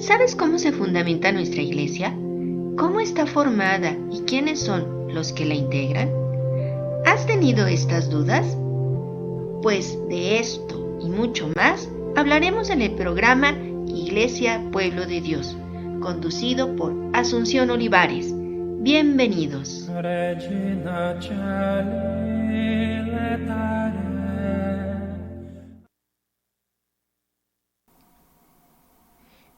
¿Sabes cómo se fundamenta nuestra iglesia? ¿Cómo está formada y quiénes son los que la integran? ¿Has tenido estas dudas? Pues de esto y mucho más hablaremos en el programa Iglesia Pueblo de Dios, conducido por Asunción Olivares. Bienvenidos.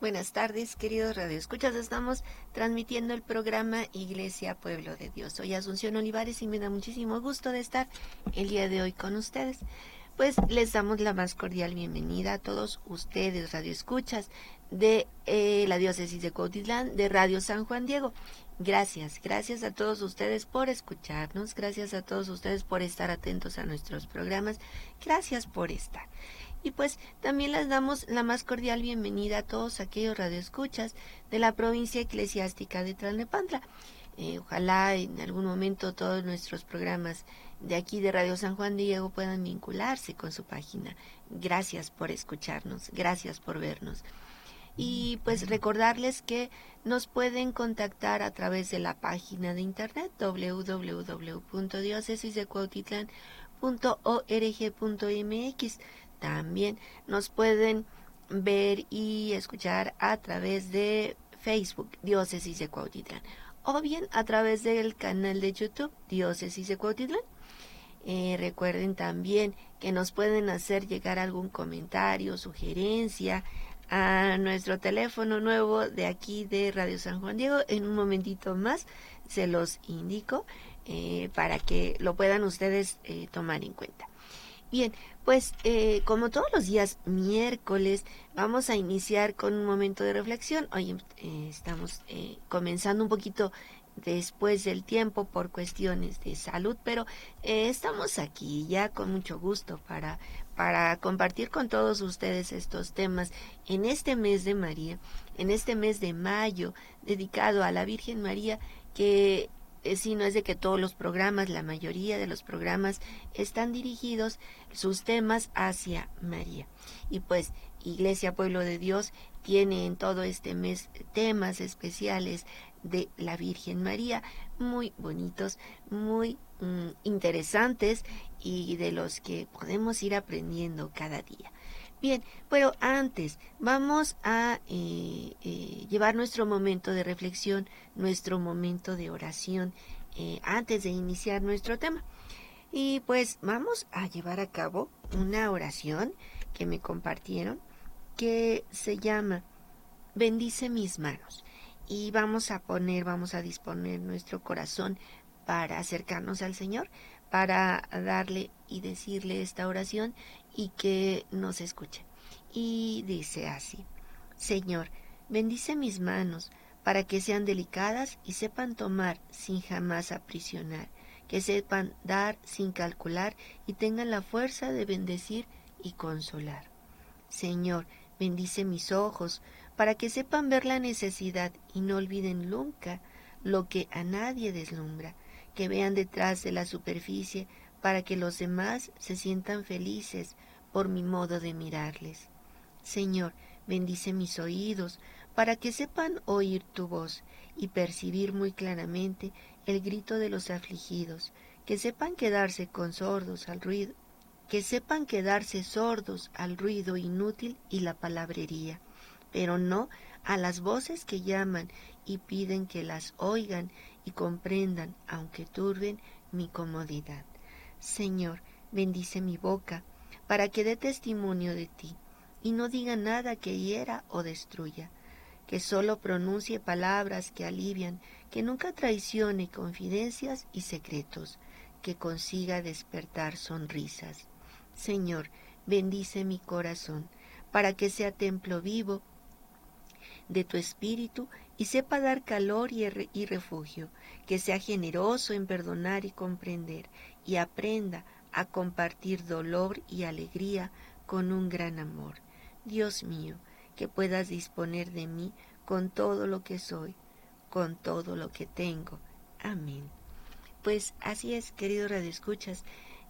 Buenas tardes, queridos radioescuchas. Estamos transmitiendo el programa Iglesia Pueblo de Dios. Soy Asunción Olivares y me da muchísimo gusto de estar el día de hoy con ustedes. Pues les damos la más cordial bienvenida a todos ustedes, radioescuchas de la diócesis de Cuautitlán, de Radio San Juan Diego. Gracias a todos ustedes por escucharnos, gracias a todos ustedes por estar atentos a nuestros programas, gracias por estar. Y pues también les damos la más cordial bienvenida a todos aquellos radioescuchas de la provincia eclesiástica de Tlalnepantla. Ojalá en algún momento todos nuestros programas de aquí de Radio San Juan Diego puedan vincularse con su página. Gracias por escucharnos, gracias por vernos. Y pues recordarles que nos pueden contactar a través de la página de internet www.diocesisdecuautitlán.org.mx. También nos pueden ver y escuchar a través de Facebook, Diócesis de Cuautitlán, o bien a través del canal de YouTube, Diócesis de Cuautitlán. Recuerden también que nos pueden hacer llegar algún comentario, sugerencia a nuestro teléfono nuevo de aquí de Radio San Juan Diego. En un momentito más se los indico para que lo puedan ustedes tomar en cuenta. Bien, pues como todos los días miércoles vamos a iniciar con un momento de reflexión. Hoy estamos comenzando un poquito después del tiempo por cuestiones de salud, pero estamos aquí ya con mucho gusto para compartir con todos ustedes estos temas en este mes de María, en este mes de mayo dedicado a la Virgen María, que si no es de que todos los programas, la mayoría de los programas están dirigidos sus temas hacia María. Y pues Iglesia Pueblo de Dios tiene en todo este mes temas especiales de la Virgen María, muy bonitos, muy interesantes y de los que podemos ir aprendiendo cada día. Bien, pero antes vamos a llevar nuestro momento de reflexión, nuestro momento de oración, antes de iniciar nuestro tema. Y pues vamos a llevar a cabo una oración que me compartieron que se llama Bendice mis manos. Y vamos a disponer nuestro corazón para acercarnos al Señor, para darle y decirle esta oración y que nos escuche. Y dice así: Señor, bendice mis manos para que sean delicadas y sepan tomar sin jamás aprisionar, que sepan dar sin calcular y tengan la fuerza de bendecir y consolar. Señor, bendice mis ojos para que sepan ver la necesidad y no olviden nunca lo que a nadie deslumbra, que vean detrás de la superficie para que los demás se sientan felices por mi modo de mirarles. Señor, bendice mis oídos para que sepan oír tu voz y percibir muy claramente el grito de los afligidos, que sepan quedarse sordos al ruido inútil y la palabrería, pero no a las voces que llaman y piden que las oigan y comprendan, aunque turben mi comodidad. Señor, bendice mi boca para que dé testimonio de ti y no diga nada que hiera o destruya, que solo pronuncie palabras que alivian, que nunca traicione confidencias y secretos, que consiga despertar sonrisas. Señor, bendice mi corazón, para que sea templo vivo de tu espíritu y sepa dar calor y refugio, que sea generoso en perdonar y comprender, y aprenda a compartir dolor y alegría con un gran amor. Dios mío, que puedas disponer de mí con todo lo que soy, con todo lo que tengo. Amén. Pues así es, queridos radioescuchas,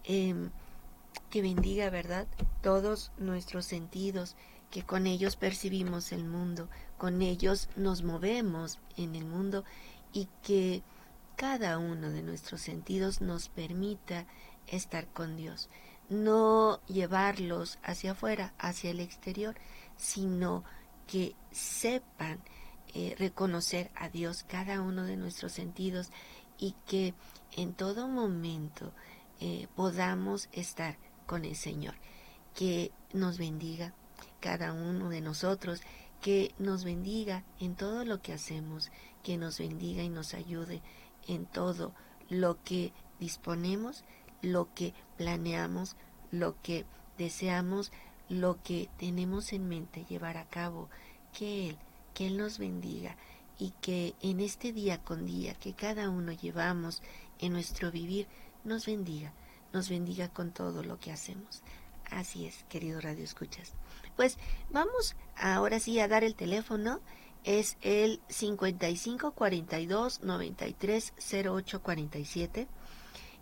que bendiga, ¿verdad?, todos nuestros sentidos, que con ellos percibimos el mundo, con ellos nos movemos en el mundo y que cada uno de nuestros sentidos nos permita estar con Dios. No llevarlos hacia afuera, hacia el exterior, sino que sepan reconocer a Dios cada uno de nuestros sentidos y que en todo momento podamos estar con el Señor. Que nos bendiga cada uno de nosotros, que nos bendiga en todo lo que hacemos, que nos bendiga y nos ayude en todo lo que disponemos, lo que planeamos, lo que deseamos, lo que tenemos en mente llevar a cabo, que Él nos bendiga y que en este día con día que cada uno llevamos en nuestro vivir, nos bendiga con todo lo que hacemos. Así es, querido Radio Escuchas. Pues vamos ahora sí a dar el teléfono. Es el 5542-930847.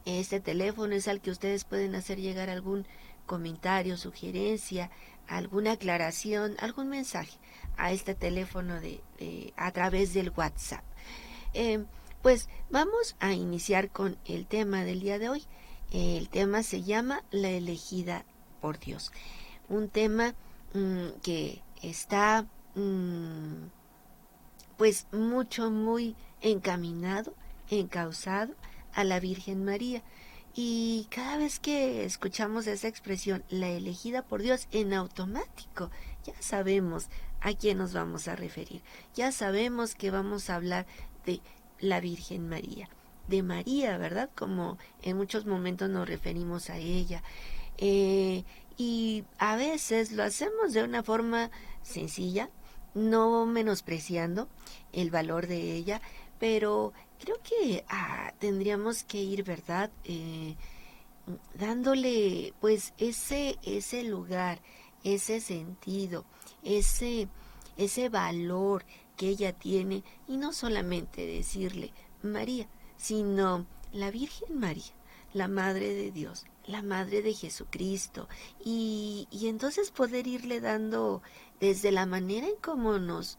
Este teléfono es al que ustedes pueden hacer llegar algún comentario, sugerencia, alguna aclaración, algún mensaje a este teléfono a través del WhatsApp. Pues vamos a iniciar con el tema del día de hoy. El tema se llama La elegida por Dios. Un tema que está pues muy encaminado, encauzado a la Virgen María. Y cada vez que escuchamos esa expresión, la elegida por Dios, en automático ya sabemos a quién nos vamos a referir. Ya sabemos que vamos a hablar de la Virgen María, de María, ¿verdad? Como en muchos momentos nos referimos a ella. Y a veces lo hacemos de una forma sencilla, no menospreciando el valor de ella, pero creo que tendríamos que ir, ¿verdad? Dándole pues ese lugar, ese sentido, ese valor que ella tiene, y no solamente decirle María, sino la Virgen María, la Madre de Dios, la Madre de Jesucristo, y entonces poder irle dando desde la manera en cómo nos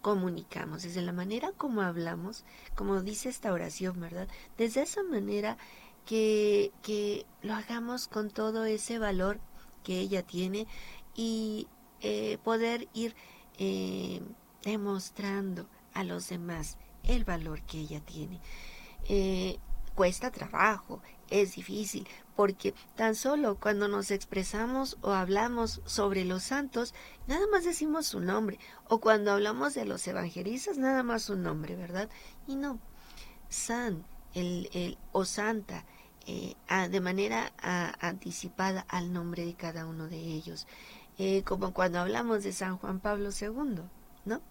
comunicamos, desde la manera como hablamos, como dice esta oración, ¿verdad? Desde esa manera que lo hagamos con todo ese valor que ella tiene y poder ir demostrando a los demás el valor que ella tiene. Cuesta trabajo, es difícil, porque tan solo cuando nos expresamos o hablamos sobre los santos, nada más decimos su nombre, o cuando hablamos de los evangelistas, nada más su nombre, ¿verdad? Y no, san, o santa, de manera anticipada al nombre de cada uno de ellos, como cuando hablamos de San Juan Pablo II, ¿no?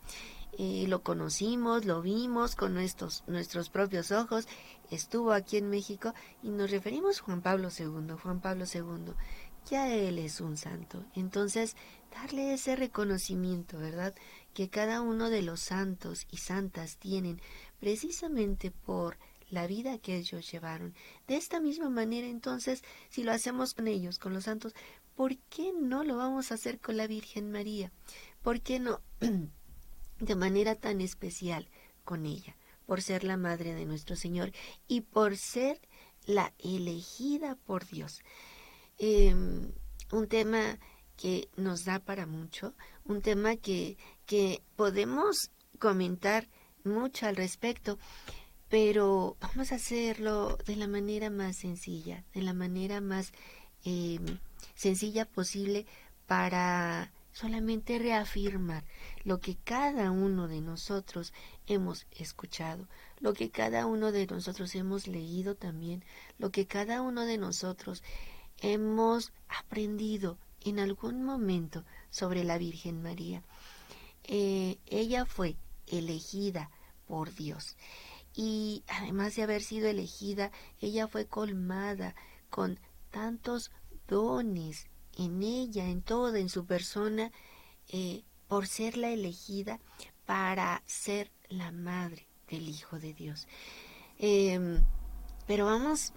Lo conocimos, lo vimos con nuestros propios ojos, estuvo aquí en México y nos referimos a Juan Pablo II, ya él es un santo. Entonces, darle ese reconocimiento, ¿verdad? Que cada uno de los santos y santas tienen precisamente por la vida que ellos llevaron. De esta misma manera, entonces, si lo hacemos con ellos, con los santos, ¿por qué no lo vamos a hacer con la Virgen María? ¿Por qué no? De manera tan especial con ella, por ser la madre de nuestro Señor y por ser la elegida por Dios. Un tema que nos da para mucho, un tema que podemos comentar mucho al respecto, pero vamos a hacerlo de la manera más sencilla, de la manera más sencilla posible, para solamente reafirmar lo que cada uno de nosotros hemos escuchado, lo que cada uno de nosotros hemos leído también, lo que cada uno de nosotros hemos aprendido en algún momento sobre la Virgen María. Ella fue elegida por Dios, y además de haber sido elegida, ella fue colmada con tantos dones en ella, en toda, en su persona, por ser la elegida para ser la madre del Hijo de Dios. Pero vamos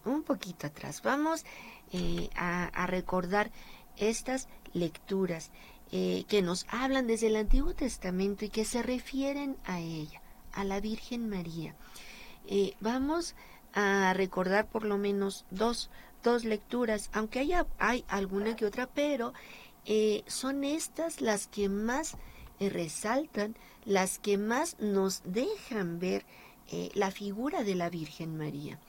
un poquito atrás, vamos a recordar estas lecturas que nos hablan desde el Antiguo Testamento y que se refieren a ella, a la Virgen María. Vamos a recordar por lo menos dos lecturas, aunque hay alguna que otra, pero son estas las que más resaltan, las que más nos dejan ver la figura de la Virgen María.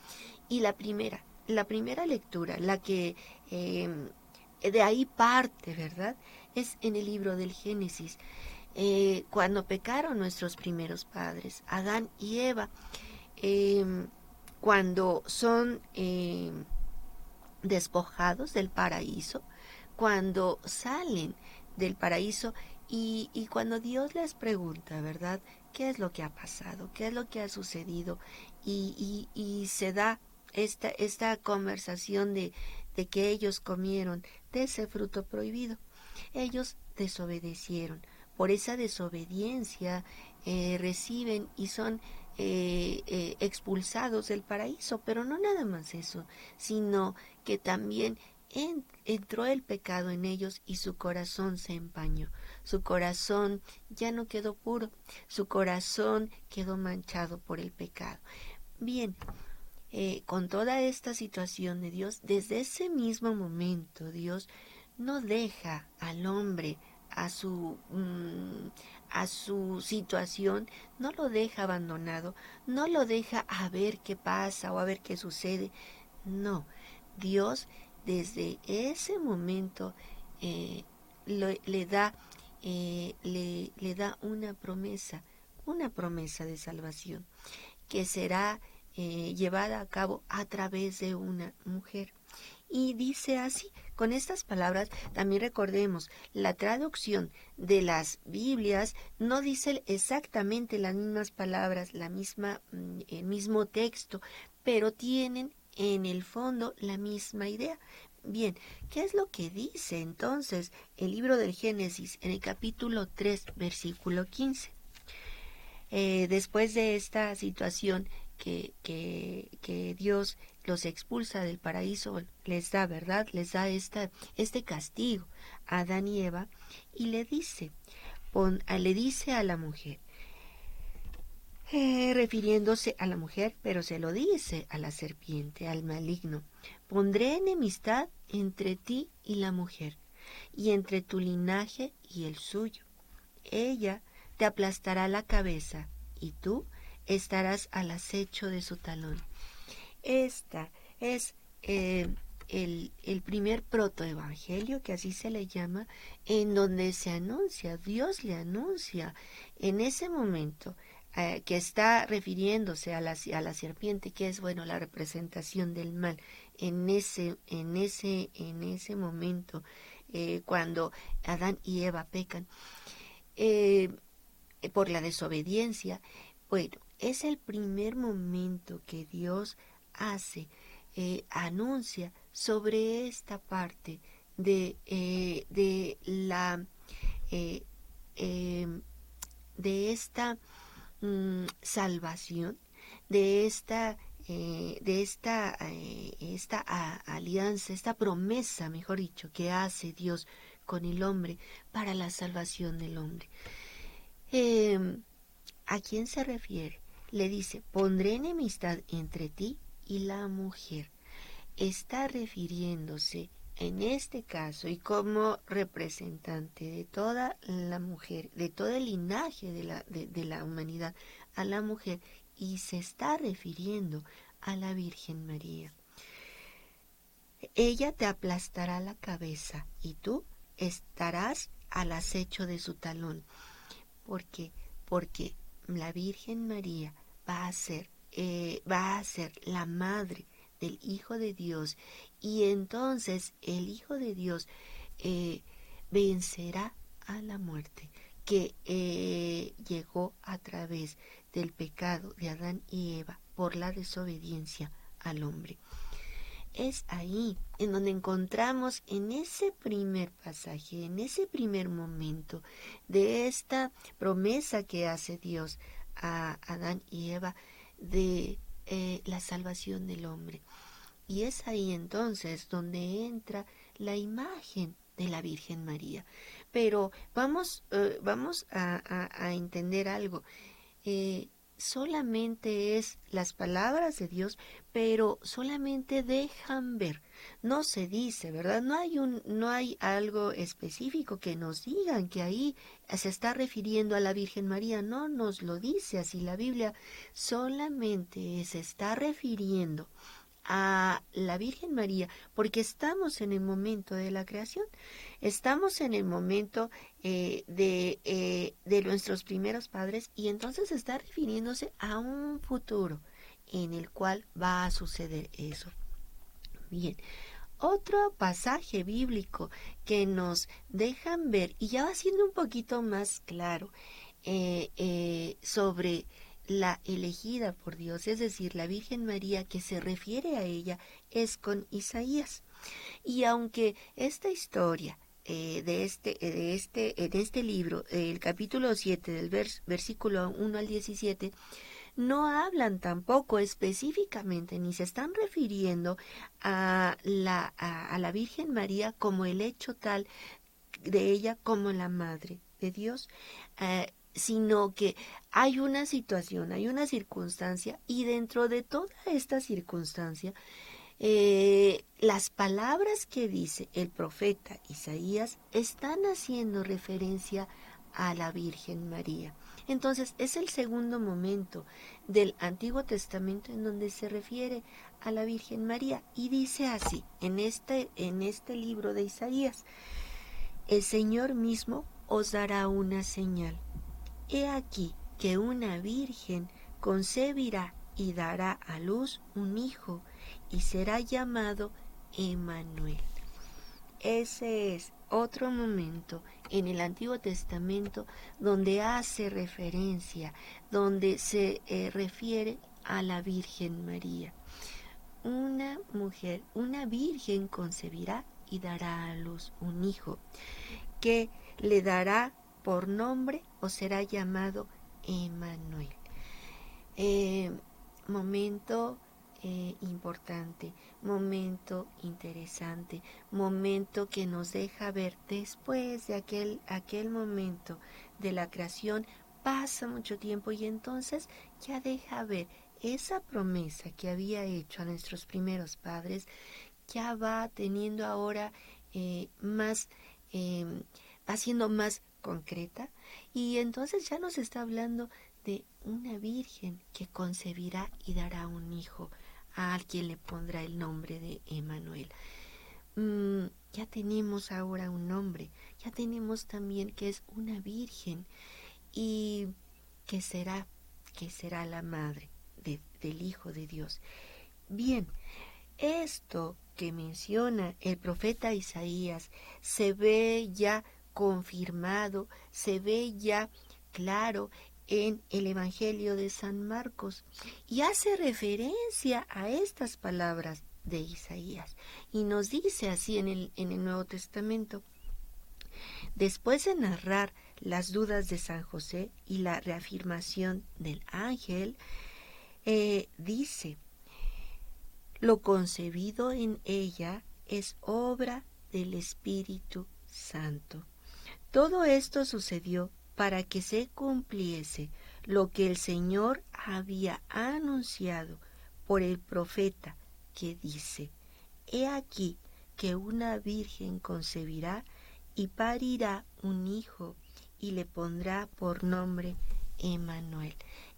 Y la primera lectura, la que de ahí parte, ¿verdad? Es en el libro del Génesis, cuando pecaron nuestros primeros padres, Adán y Eva, cuando son despojados del paraíso, cuando salen del paraíso y cuando Dios les pregunta, ¿verdad? ¿Qué es lo que ha pasado? ¿Qué es lo que ha sucedido? Y se da esta conversación de que ellos comieron de ese fruto prohibido. Ellos desobedecieron. Por esa desobediencia reciben y son expulsados del paraíso, pero no nada más eso, sino que también entró el pecado en ellos y su corazón se empañó, su corazón ya no quedó puro, su corazón quedó manchado por el pecado. Bien, con toda esta situación de Dios, desde ese mismo momento Dios no deja al hombre a su situación, no lo deja abandonado, no lo deja a ver qué pasa o a ver qué sucede. No, Dios desde ese momento eh, le da le da una promesa de salvación que será llevada a cabo a través de una mujer. Y dice así, con estas palabras, también recordemos, la traducción de las Biblias no dice exactamente las mismas palabras, el mismo texto, pero tienen en el fondo la misma idea. Bien, ¿qué es lo que dice entonces el libro del Génesis en el capítulo 3, versículo 15? Después de esta situación que Dios los expulsa del paraíso, les da, ¿verdad? Les da este castigo a Adán y Eva y le dice a la mujer, refiriéndose a la mujer, pero se lo dice a la serpiente, al maligno, pondré enemistad entre ti y la mujer, y entre tu linaje y el suyo. Ella te aplastará la cabeza y tú estarás al acecho de su talón. Esta es el primer protoevangelio, que así se le llama, en donde se anuncia, Dios le anuncia en ese momento que está refiriéndose a la serpiente, que es, bueno, la representación del mal, en ese momento, cuando Adán y Eva pecan. Por la desobediencia. Bueno, es el primer momento que Dios anuncia sobre esta parte eh, eh, de esta salvación, esta alianza, esta promesa, mejor dicho, que hace Dios con el hombre para la salvación del hombre. ¿A quién se refiere? Le dice, pondré enemistad entre ti y la mujer. Está refiriéndose en este caso y como representante de toda la mujer, de todo el linaje de la humanidad, a la mujer, y se está refiriendo a la Virgen María. Ella te aplastará la cabeza y tú estarás al acecho de su talón. ¿Por qué? Porque la Virgen María va a ser la madre del Hijo de Dios, y entonces el Hijo de Dios vencerá a la muerte que llegó a través del pecado de Adán y Eva por la desobediencia al hombre. Es ahí en donde encontramos, en ese primer pasaje, en ese primer momento de esta promesa que hace Dios a Adán y Eva de la salvación del hombre. Y es ahí entonces donde entra la imagen de la Virgen María. Pero vamos a entender algo. Eh, Solamente es las palabras de Dios, pero solamente dejan ver. No se dice, ¿verdad? No hay algo específico que nos digan que ahí se está refiriendo a la Virgen María. No nos lo dice así la Biblia. Solamente se está refiriendo a la Virgen María, porque estamos en el momento de la creación, estamos en el momento de nuestros primeros padres, y entonces está refiriéndose a un futuro en el cual va a suceder eso. Bien, otro pasaje bíblico que nos dejan ver, y ya va siendo un poquito más claro, sobre la elegida por Dios, es decir, la Virgen María, que se refiere a ella, es con Isaías. Y aunque esta historia en este libro, el capítulo 7 del versículo 1 al 17, no hablan tampoco específicamente ni se están refiriendo a la Virgen María como el hecho tal de ella como la madre de Dios, sino que hay una situación, hay una circunstancia, y dentro de toda esta circunstancia, las palabras que dice el profeta Isaías están haciendo referencia a la Virgen María. Entonces es el segundo momento del Antiguo Testamento en donde se refiere a la Virgen María, y dice así en este libro de Isaías: el Señor mismo os dará una señal. He aquí que una virgen concebirá y dará a luz un hijo, y será llamado Emmanuel. Ese es otro momento en el Antiguo Testamento donde hace referencia, donde se refiere a la Virgen María. Una mujer, una virgen concebirá y dará a luz un hijo, que le dará por nombre o será llamado Emmanuel. Momento importante, momento interesante, momento que nos deja ver después de aquel momento de la creación. Pasa mucho tiempo y entonces ya deja ver esa promesa que había hecho a nuestros primeros padres, ya va teniendo ahora más, va siendo más concreta, y entonces ya nos está hablando de una virgen que concebirá y dará un hijo, a quien le pondrá el nombre de Emmanuel. Ya tenemos ahora un nombre, ya tenemos también que es una virgen, y que será la madre del Hijo de Dios. Bien, esto que menciona el profeta Isaías se ve ya confirmado, se ve ya claro en el Evangelio de San Marcos, y hace referencia a estas palabras de Isaías, y nos dice así en el Nuevo Testamento: después de narrar las dudas de San José y la reafirmación del ángel, dice: lo concebido en ella es obra del Espíritu Santo. Todo esto sucedió para que se cumpliese lo que el Señor había anunciado por el profeta, que dice: he aquí que una virgen concebirá y parirá un hijo, y le pondrá por nombre Emmanuel.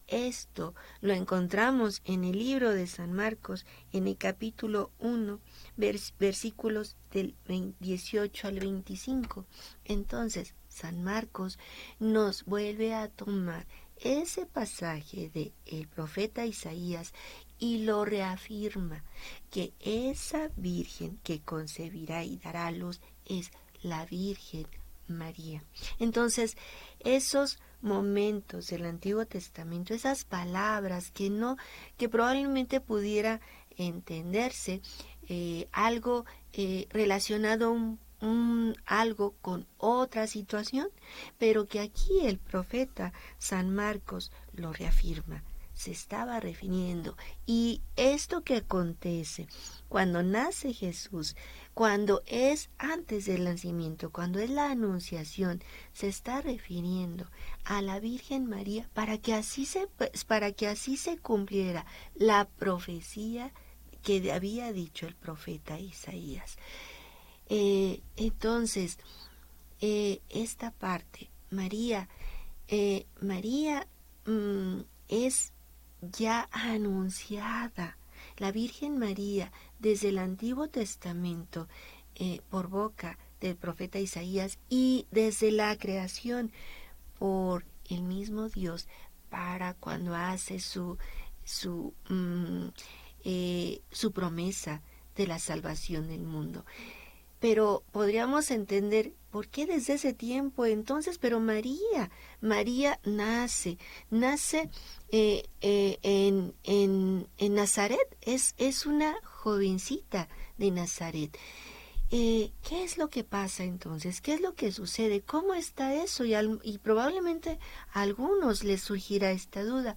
Esto lo encontramos en el libro de San Marcos, en el capítulo 1, versículos del 18 al 25. Entonces, San Marcos nos vuelve a tomar ese pasaje de el profeta Isaías y lo reafirma, que esa virgen que concebirá y dará a luz es la Virgen María. Entonces, esos momentos del Antiguo Testamento, esas palabras que probablemente pudiera entenderse algo relacionado algo con otra situación, pero que aquí el profeta San Marcos lo reafirma. se estaba refiriendo. Y esto que acontece cuando nace Jesús, cuando es antes del nacimiento, cuando es la anunciación, se está refiriendo a la Virgen María para que así se cumpliera la profecía que había dicho el profeta Isaías. Entonces, esta parte, María es ya anunciada. La Virgen María, desde el Antiguo Testamento, por boca del profeta Isaías, y desde la creación por el mismo Dios, para cuando hace su promesa de la salvación del mundo. Pero podríamos entender por qué desde ese tiempo entonces, pero María nace en Nazaret, es una jovencita de Nazaret. ¿Qué es lo que pasa entonces? ¿Qué es lo que sucede? ¿Cómo está eso? Y probablemente a algunos les surgirá esta duda.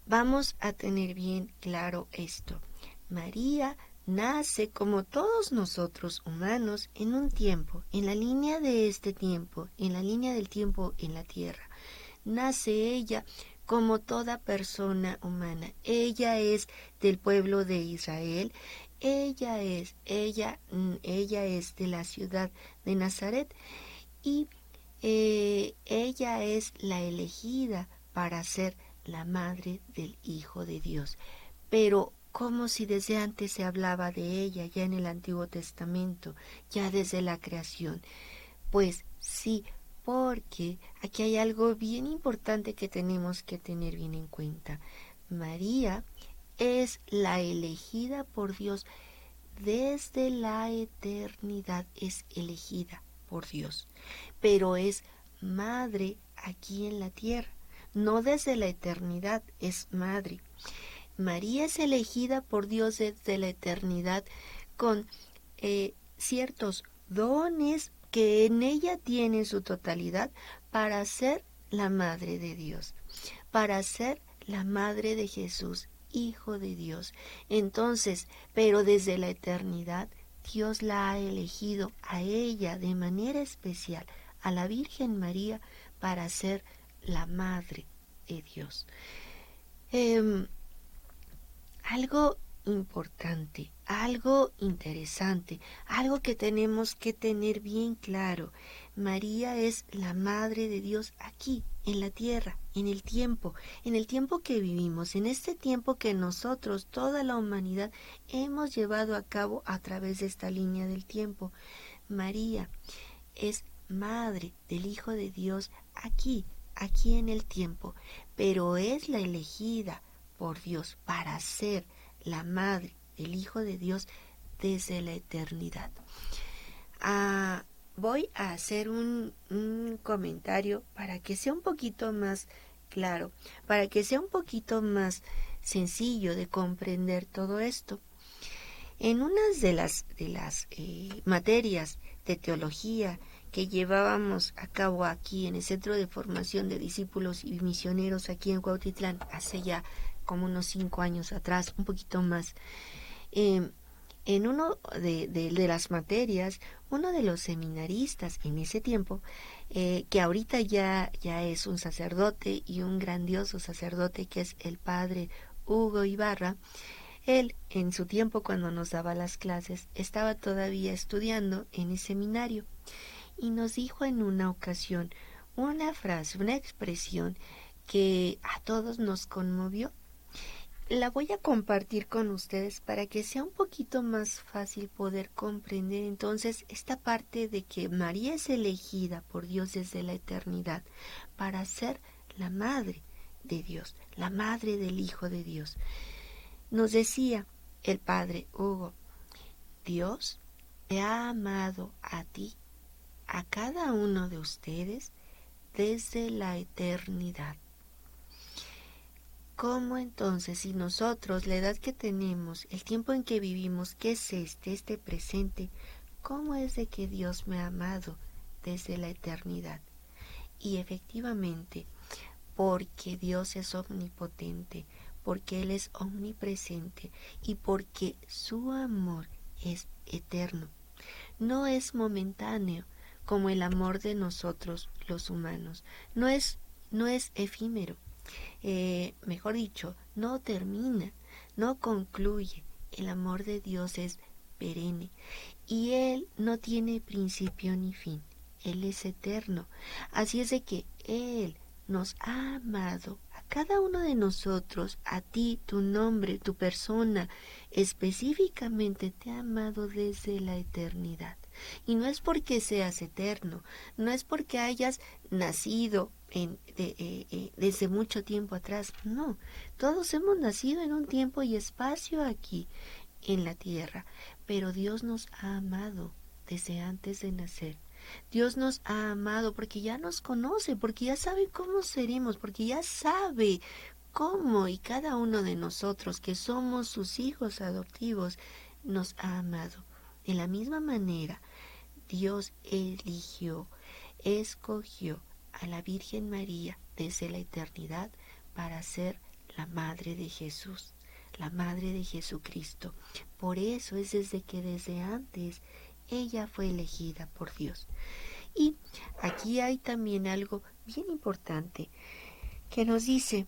Vamos a tener bien claro esto. María nace como todos nosotros humanos en un tiempo, en la línea de este tiempo, en la línea del tiempo en la tierra. Nace ella como toda persona humana. Ella es del pueblo de Israel. Ella es de la ciudad de Nazaret y ella es la elegida para ser la madre del Hijo de Dios. Pero como si desde antes se hablaba de ella ya en el Antiguo Testamento, ya desde la creación. Pues sí, porque aquí hay algo bien importante que tenemos que tener bien en cuenta. María es la elegida por Dios desde la eternidad, es elegida por Dios, pero es madre aquí en la tierra, no desde la eternidad, es madre. María es elegida por Dios desde la eternidad con ciertos dones que en ella tiene su totalidad para ser la madre de Dios, para ser la madre de Jesús, Hijo de Dios. Entonces, pero desde la eternidad, Dios la ha elegido a ella de manera especial, a la Virgen María, para ser la madre de Dios. Algo importante, algo interesante, algo que tenemos que tener bien claro. María es la Madre de Dios aquí, en la tierra, en el tiempo que vivimos, en este tiempo que nosotros, toda la humanidad, hemos llevado a cabo a través de esta línea del tiempo. María es Madre del Hijo de Dios aquí en el tiempo, pero es la elegida por Dios para ser la madre del Hijo de Dios desde la eternidad. Voy a hacer un comentario para que sea un poquito más claro, para que sea un poquito más sencillo de comprender todo esto. En unas de las materias de teología que llevábamos a cabo aquí en el Centro de Formación de Discípulos y Misioneros aquí en Cuautitlán, hace ya como unos 5 años atrás, un poquito más, en uno de las materias, uno de los seminaristas en ese tiempo, que ahorita ya es un sacerdote y un grandioso sacerdote, que es el padre Hugo Ibarra, él, en su tiempo cuando nos daba las clases, estaba todavía estudiando en el seminario y nos dijo en una ocasión una frase, una expresión que a todos nos conmovió. La voy a compartir con ustedes para que sea un poquito más fácil poder comprender entonces esta parte de que María es elegida por Dios desde la eternidad para ser la madre de Dios, la madre del Hijo de Dios. Nos decía el padre Hugo, Dios te ha amado a ti, a cada uno de ustedes, desde la eternidad. ¿Cómo entonces, si nosotros, la edad que tenemos, el tiempo en que vivimos, que es este presente, cómo es de que Dios me ha amado desde la eternidad? Y efectivamente, porque Dios es omnipotente, porque Él es omnipresente y porque su amor es eterno. No es momentáneo como el amor de nosotros los humanos. No es efímero. Mejor dicho, no termina, no concluye. El amor de Dios es perenne y Él no tiene principio ni fin. Él es eterno. Así es de que Él nos ha amado a cada uno de nosotros, a ti, tu nombre, tu persona, específicamente te ha amado desde la eternidad. Y no es porque seas eterno, no es porque hayas nacido desde mucho tiempo atrás, no, todos hemos nacido en un tiempo y espacio aquí en la tierra, pero Dios nos ha amado desde antes de nacer. Dios nos ha amado porque ya nos conoce, porque ya sabe cómo seremos, porque ya sabe cómo y cada uno de nosotros que somos sus hijos adoptivos nos ha amado. De la misma manera, Dios escogió a la Virgen María desde la eternidad para ser la madre de Jesús, la madre de Jesucristo. Por eso es desde antes ella fue elegida por Dios. Y aquí hay también algo bien importante que nos dice,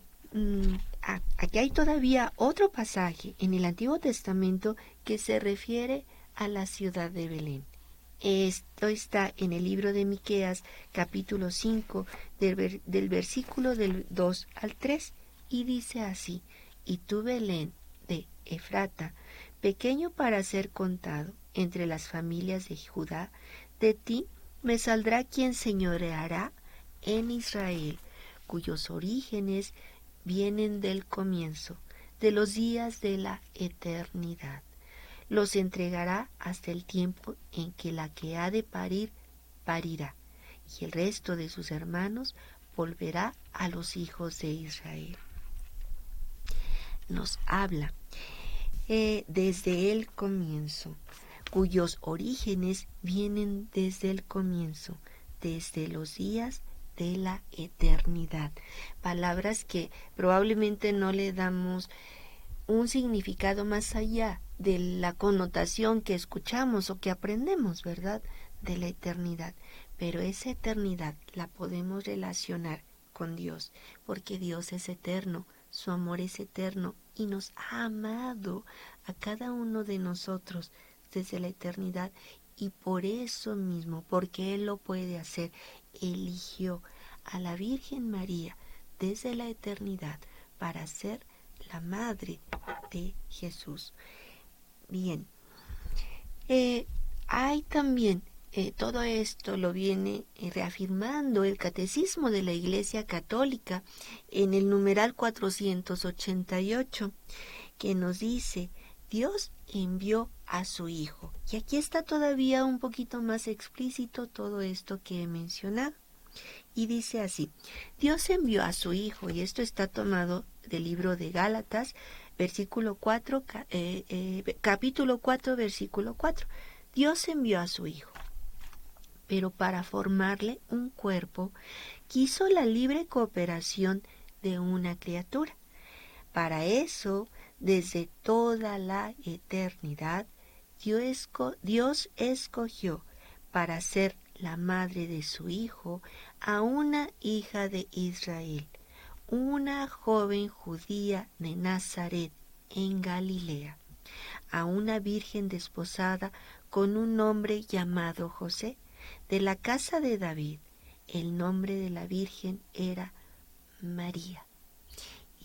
aquí hay todavía otro pasaje en el Antiguo Testamento que se refiere a la ciudad de Belén. Esto está en el libro de Miqueas, capítulo 5, del versículo del 2 al 3, y dice así: Y tú, Belén de Efrata, pequeño para ser contado entre las familias de Judá, de ti me saldrá quien señoreará en Israel, cuyos orígenes vienen del comienzo, de los días de la eternidad. Los entregará hasta el tiempo en que la que ha de parir, parirá, y el resto de sus hermanos volverá a los hijos de Israel. Nos habla desde el comienzo, cuyos orígenes vienen desde el comienzo, desde los días de la eternidad. Palabras que probablemente no le damos un significado más allá de la connotación que escuchamos o que aprendemos, ¿verdad? De la eternidad. Pero esa eternidad la podemos relacionar con Dios, porque Dios es eterno, su amor es eterno y nos ha amado a cada uno de nosotros desde la eternidad, y por eso mismo, porque Él lo puede hacer, eligió a la Virgen María desde la eternidad para ser la madre de Jesús. Bien, hay también, todo esto lo viene reafirmando el Catecismo de la Iglesia Católica en el numeral 488, que nos dice: Dios envió a su Hijo. Y aquí está todavía un poquito más explícito todo esto que he mencionado. Y dice así: Dios envió a su Hijo, y esto está tomado del libro de Gálatas, capítulo 4, versículo 4. Dios envió a su Hijo, pero para formarle un cuerpo, quiso la libre cooperación de una criatura. Para eso, desde toda la eternidad, Dios escogió para ser la madre de su Hijo a una hija de Israel, una joven judía de Nazaret en Galilea, a una virgen desposada con un hombre llamado José, de la casa de David. El nombre de la virgen era María.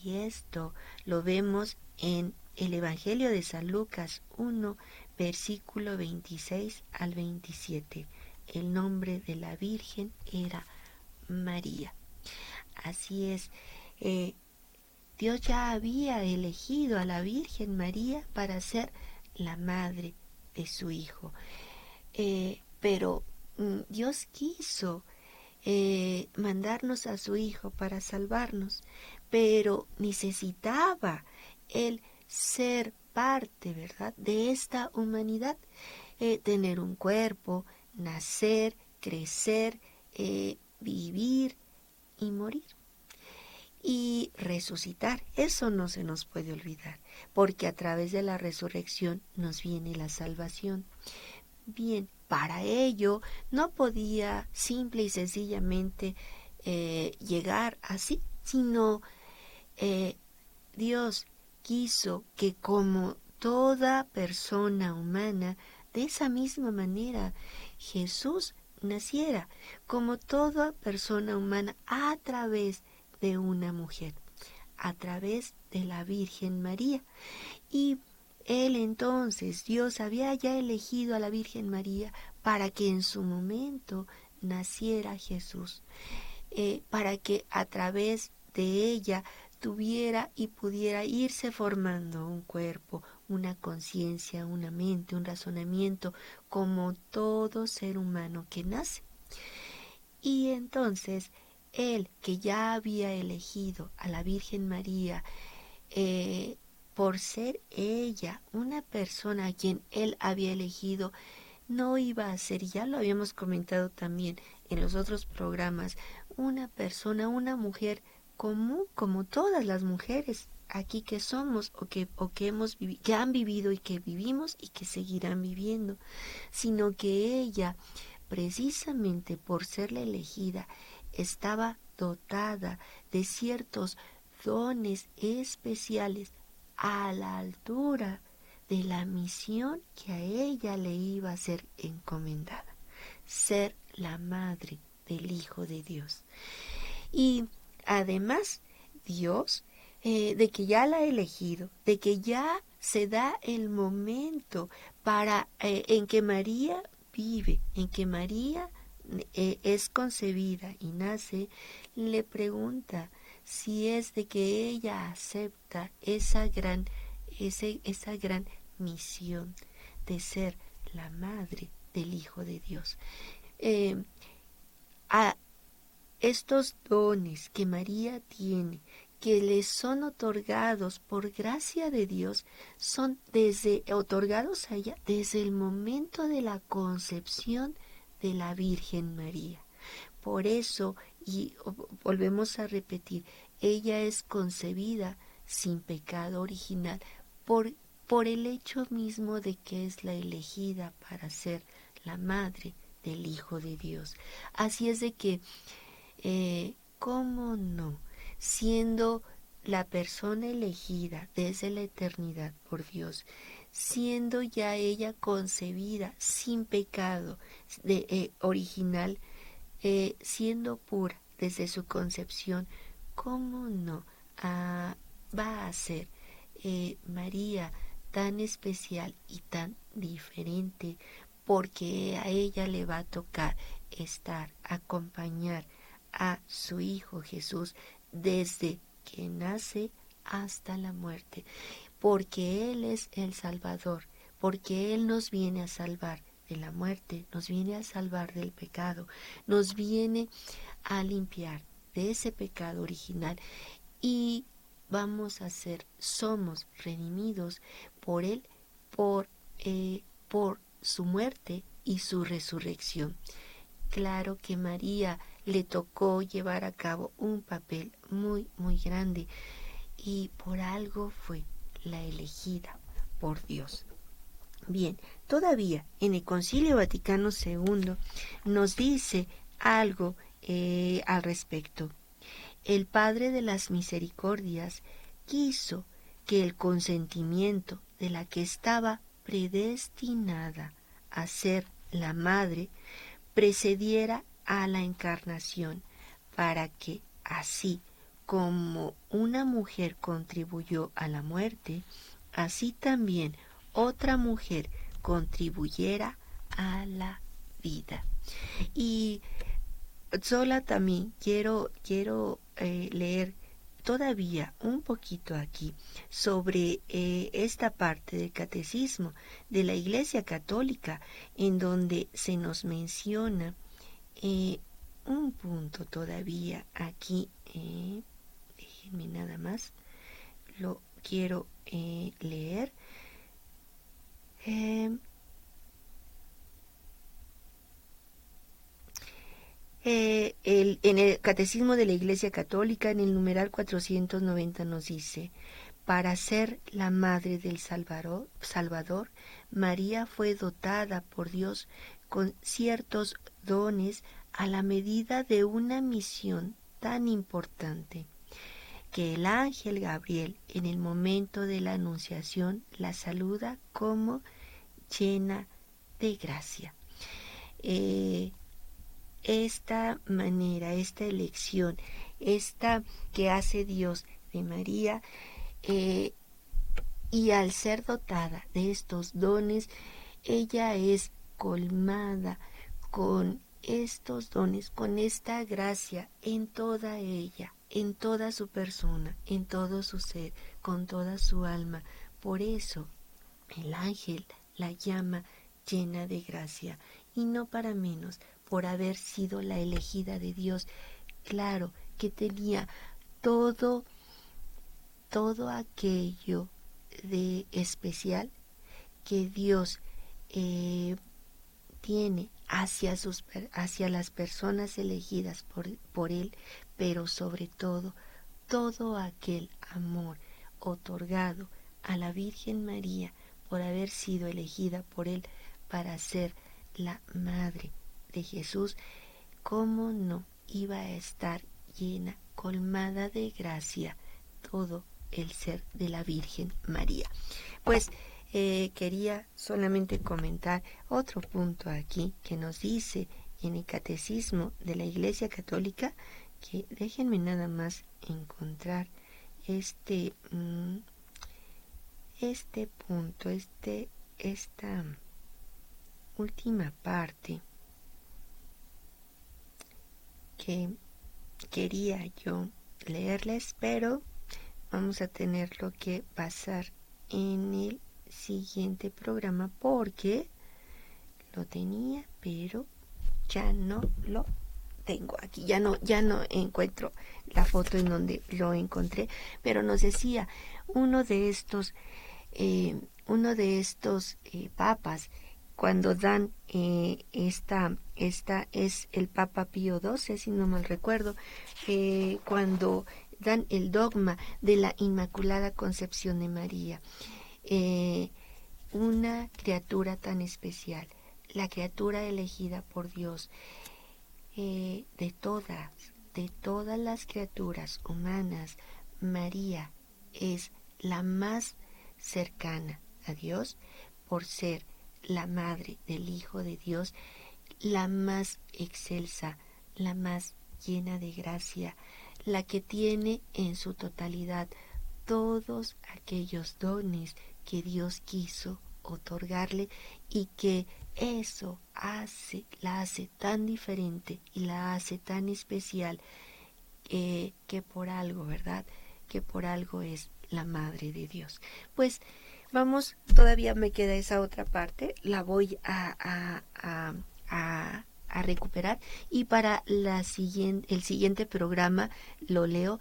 Y esto lo vemos en el Evangelio de San Lucas 1, versículo 26 al 27. El nombre de la Virgen era María. Así es, Dios ya había elegido a la Virgen María para ser la madre de su Hijo. Pero Dios quiso mandarnos a su Hijo para salvarnos, pero necesitaba Él ser parte, ¿verdad?, de esta humanidad, tener un cuerpo, nacer, crecer, vivir y morir. y resucitar. Eso no se nos puede olvidar, porque a través de la resurrección nos viene la salvación. Bien, para ello no podía simple y sencillamente llegar así, sino Dios quiso que como toda persona humana, de esa misma manera Jesús naciera como toda persona humana a través de una mujer, a través de la Virgen María. Y él entonces, Dios había ya elegido a la Virgen María para que en su momento naciera Jesús, para que a través de ella tuviera y pudiera irse formando un cuerpo, una conciencia, una mente, un razonamiento, como todo ser humano que nace. Y entonces, él que ya había elegido a la Virgen María, por ser ella una persona a quien él había elegido, no iba a ser, ya lo habíamos comentado también en los otros programas, una persona, una mujer común como todas las mujeres aquí que somos que han vivido y que vivimos y que seguirán viviendo, sino que ella, precisamente por ser la elegida, estaba dotada de ciertos dones especiales a la altura de la misión que a ella le iba a ser encomendada, ser la madre del Hijo de Dios. Y además, Dios, de que ya la ha elegido, de que ya se da el momento en que María vive, en que María es concebida y nace, le pregunta si es de que ella acepta esa gran misión de ser la madre del Hijo de Dios. A estos dones que María tiene, que le son otorgados por gracia de Dios, son otorgados a ella desde el momento de la concepción de la Virgen María. Por eso, y volvemos a repetir, ella es concebida sin pecado original por el hecho mismo de que es la elegida para ser la madre del Hijo de Dios. Así es de que, ¿cómo no? Siendo la persona elegida desde la eternidad por Dios, siendo ya ella concebida sin pecado original, siendo pura desde su concepción, ¿cómo no va a ser María tan especial y tan diferente? Porque a ella le va a tocar acompañar a su Hijo Jesús desde que nace hasta la muerte, porque Él es el Salvador, porque Él nos viene a salvar de la muerte, nos viene a salvar del pecado, nos viene a limpiar de ese pecado original y somos redimidos por Él, por su muerte y su resurrección. Claro que María le tocó llevar a cabo un papel muy, muy grande y por algo fue la elegida por Dios. Bien, todavía en el Concilio Vaticano II nos dice algo al respecto. El Padre de las Misericordias quiso que el consentimiento de la que estaba predestinada a ser la madre precediera a la encarnación, para que así como una mujer contribuyó a la muerte, así también otra mujer contribuyera a la vida. Y sola también quiero leer todavía un poquito aquí sobre esta parte del catecismo de la Iglesia Católica, en donde se nos menciona un punto todavía aquí. Déjenme nada más, lo quiero leer. En el Catecismo de la Iglesia Católica, en el numeral 490, nos dice: para ser la madre del Salvador, María fue dotada por Dios con ciertos dones a la medida de una misión tan importante, que el ángel Gabriel, en el momento de la anunciación, la saluda como llena de gracia. Esta manera, esta elección, esta que hace Dios de María, y al ser dotada de estos dones, ella es colmada con estos dones, con esta gracia en toda ella, en toda su persona, en todo su ser, con toda su alma. Por eso el ángel la llama llena de gracia, y no para menos, por haber sido la elegida de Dios. Claro que tenía todo aquello de especial que Dios tiene hacia las personas elegidas por Él, pero sobre todo aquel amor otorgado a la Virgen María por haber sido elegida por Él para ser la madre de Jesús. ¿Cómo no iba a estar llena, colmada de gracia, todo el ser de la Virgen María? Pues quería solamente comentar otro punto aquí que nos dice en el Catecismo de la Iglesia Católica, que déjenme nada más encontrar este punto, esta última parte que quería yo leerles, pero vamos a tenerlo que pasar en el siguiente programa porque lo tenía, pero ya no lo tengo aquí, ya no encuentro la foto en donde lo encontré, pero nos decía uno de estos papas, cuando dan esta es el Papa Pío XII, si no mal recuerdo, cuando dan el dogma de la Inmaculada Concepción de María, una criatura tan especial, la criatura elegida por Dios, de todas las criaturas humanas, María es la más cercana a Dios por ser la madre del Hijo de Dios, la más excelsa, la más llena de gracia, la que tiene en su totalidad todos aquellos dones que Dios quiso otorgarle, y que eso la hace tan diferente y la hace tan especial, que por algo, ¿verdad? Que por algo es la Madre de Dios. Pues vamos, todavía me queda esa otra parte, la voy a recuperar, y para el siguiente programa lo leo,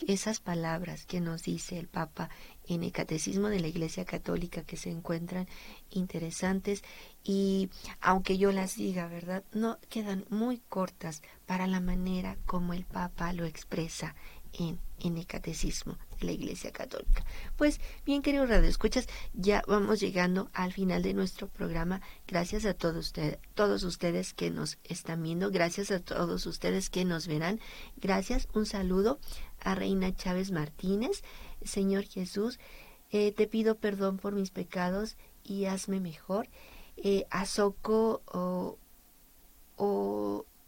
esas palabras que nos dice el Papa en el Catecismo de la Iglesia Católica, que se encuentran interesantes, y aunque yo las diga, ¿verdad?, no quedan muy cortas para la manera como el Papa lo expresa en el Catecismo de la Iglesia Católica. Pues bien, queridos radioescuchas, ya vamos llegando al final de nuestro programa. Gracias a todos ustedes que nos están viendo, gracias a todos ustedes que nos verán. Gracias, un saludo a Reina Chávez Martínez. Señor Jesús, te pido perdón por mis pecados y hazme mejor. A Soco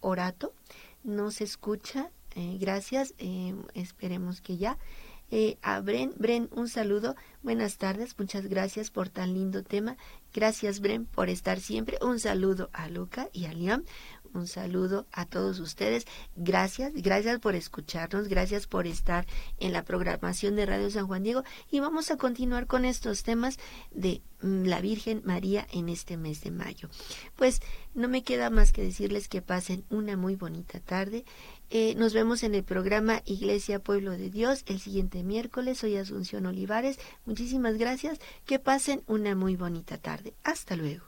Orato, no se escucha. Gracias, esperemos que ya. A Bren, un saludo, buenas tardes, muchas gracias por tan lindo tema. Gracias, Bren, por estar siempre. Un saludo a Luca y a Liam. Un saludo a todos ustedes. Gracias por escucharnos, gracias por estar en la programación de Radio San Juan Diego, y vamos a continuar con estos temas de la Virgen María en este mes de mayo. Pues no me queda más que decirles que pasen una muy bonita tarde. Nos vemos en el programa Iglesia Pueblo de Dios el siguiente miércoles. Soy Asunción Olivares. Muchísimas gracias. Que pasen una muy bonita tarde. Hasta luego.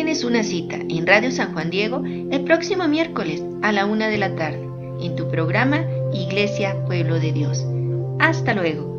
tienes una cita en Radio San Juan Diego el próximo miércoles a la 1 de la tarde, en tu programa Iglesia Pueblo de Dios. Hasta luego.